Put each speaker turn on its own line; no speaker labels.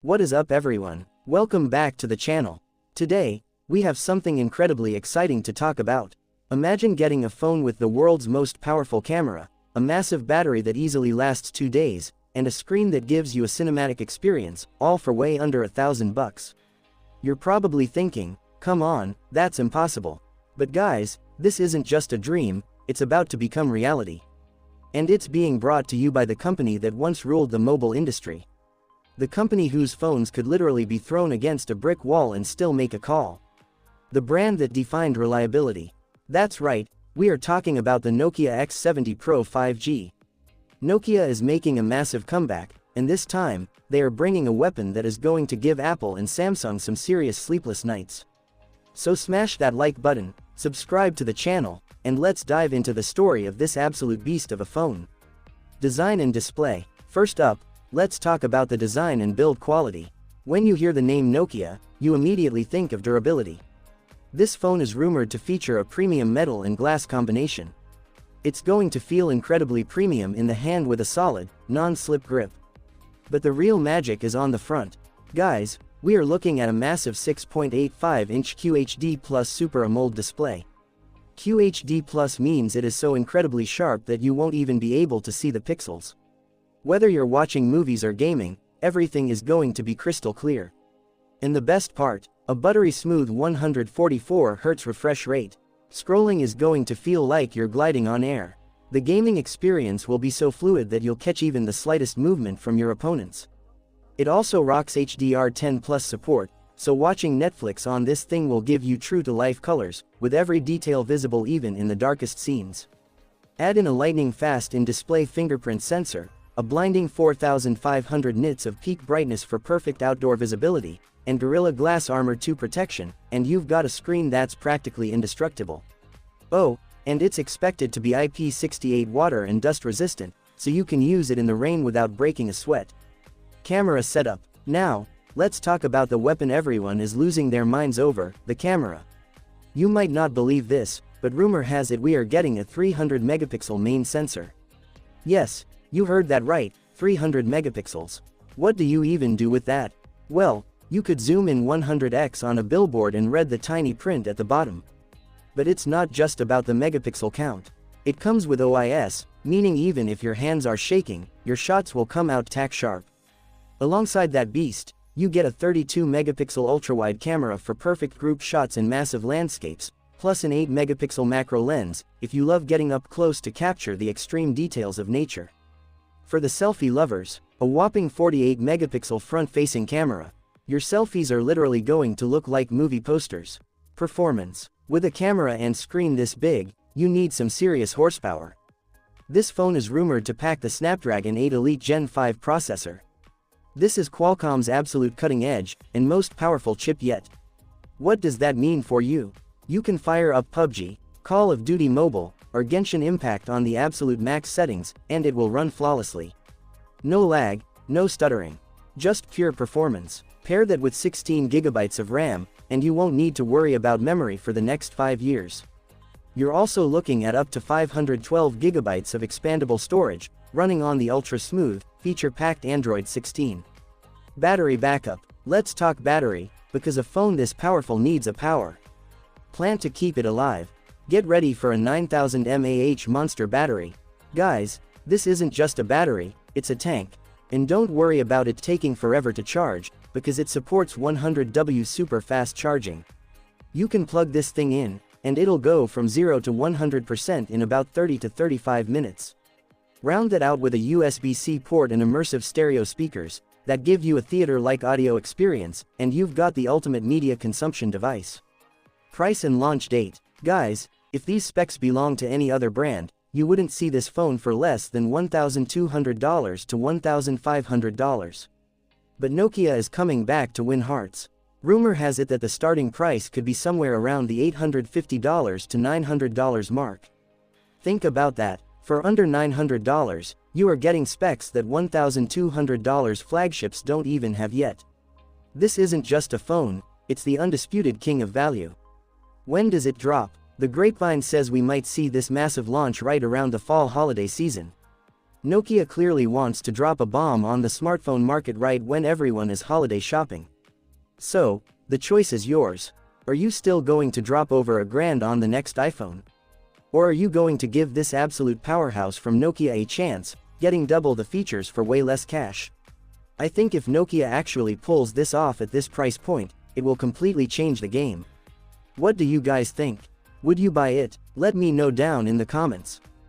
What is up everyone? Welcome back to the channel. Today, we have something incredibly exciting to talk about. Imagine getting a phone with the world's most powerful camera, a massive battery that easily lasts 2 days, and a screen that gives you a cinematic experience, all for way under $1,000. You're probably thinking, come on, that's impossible. But guys, this isn't just a dream, it's about to become reality. And it's being brought to you by the company that once ruled the mobile industry. The company whose phones could literally be thrown against a brick wall and still make a call. The brand that defined reliability. That's right, we are talking about the Nokia X70 Pro 5G. Nokia is making a massive comeback, and this time, they are bringing a weapon that is going to give Apple and Samsung some serious sleepless nights. So smash that like button, subscribe to the channel, and let's dive into the story of this absolute beast of a phone. Design and display. First up, let's talk about the design and build quality. When you hear the name Nokia, you immediately think of durability. This phone is rumored to feature a premium metal and glass combination. It's going to feel incredibly premium in the hand with a solid, non-slip grip. But the real magic is on the front. Guys, we are looking at a massive 6.85-inch QHD Plus Super AMOLED display. QHD Plus means it is so incredibly sharp that you won't even be able to see the pixels. Whether you're watching movies or gaming, everything is going to be crystal clear. And the best part, a buttery smooth 144Hz refresh rate. Scrolling is going to feel like you're gliding on air. The gaming experience will be so fluid that you'll catch even the slightest movement from your opponents. It also rocks HDR10+ support, so watching Netflix on this thing will give you true-to-life colors, with every detail visible even in the darkest scenes. Add in a lightning-fast in-display fingerprint sensor, a blinding 4,500 nits of peak brightness for perfect outdoor visibility, and Gorilla Glass Armor 2 protection, and you've got a screen that's practically indestructible. Oh, and it's expected to be IP68 water and dust resistant, so you can use it in the rain without breaking a sweat. Camera setup. Now, let's talk about the weapon everyone is losing their minds over, the camera. You might not believe this, but rumor has it we are getting a 300 megapixel main sensor. Yes, you heard that right, 300 megapixels. What do you even do with that? Well, you could zoom in 100x on a billboard and read the tiny print at the bottom. But it's not just about the megapixel count. It comes with OIS, meaning even if your hands are shaking, your shots will come out tack sharp. Alongside that beast, you get a 32 megapixel ultrawide camera for perfect group shots in massive landscapes, plus an 8 megapixel macro lens, if you love getting up close to capture the extreme details of nature. For the selfie lovers, a whopping 48 megapixel front-facing camera. Your selfies are literally going to look like movie posters. Performance. With a camera and screen this big, you need some serious horsepower. This phone is rumored to pack the Snapdragon 8 Elite Gen 5 processor. This is Qualcomm's absolute cutting edge, and most powerful chip yet. What does that mean for you? You can fire up PUBG, Call of Duty Mobile, or Genshin Impact on the absolute max settings, and it will run flawlessly. No lag, no stuttering. Just pure performance. Pair that with 16 GB of RAM, and you won't need to worry about memory for the next 5 years. You're also looking at up to 512 GB of expandable storage, running on the ultra-smooth, feature-packed Android 16. Battery backup. Let's talk battery, because a phone this powerful needs a power plant to keep it alive. Get ready for a 9000 mAh monster battery. Guys, this isn't just a battery, it's a tank. And don't worry about it taking forever to charge, because it supports 100W super fast charging. You can plug this thing in, and it'll go from 0 to 100% in about 30 to 35 minutes. Round that out with a USB-C port and immersive stereo speakers that give you a theater-like audio experience, and you've got the ultimate media consumption device. Price and launch date. Guys, if these specs belong to any other brand, you wouldn't see this phone for less than $1,200 to $1,500. But Nokia is coming back to win hearts. Rumor has it that the starting price could be somewhere around the $850 to $900 mark. Think about that. For under $900, you are getting specs that $1,200 flagships don't even have yet. This isn't just a phone, it's the undisputed king of value. When does it drop? The grapevine says we might see this massive launch right around the fall holiday season. Nokia clearly wants to drop a bomb on the smartphone market right when everyone is holiday shopping. So, the choice is yours. Are you still going to drop over $1,000 on the next iPhone? Or are you going to give this absolute powerhouse from Nokia a chance, getting double the features for way less cash? I think if Nokia actually pulls this off at this price point, it will completely change the game. What do you guys think? Would you buy it? Let me know down in the comments.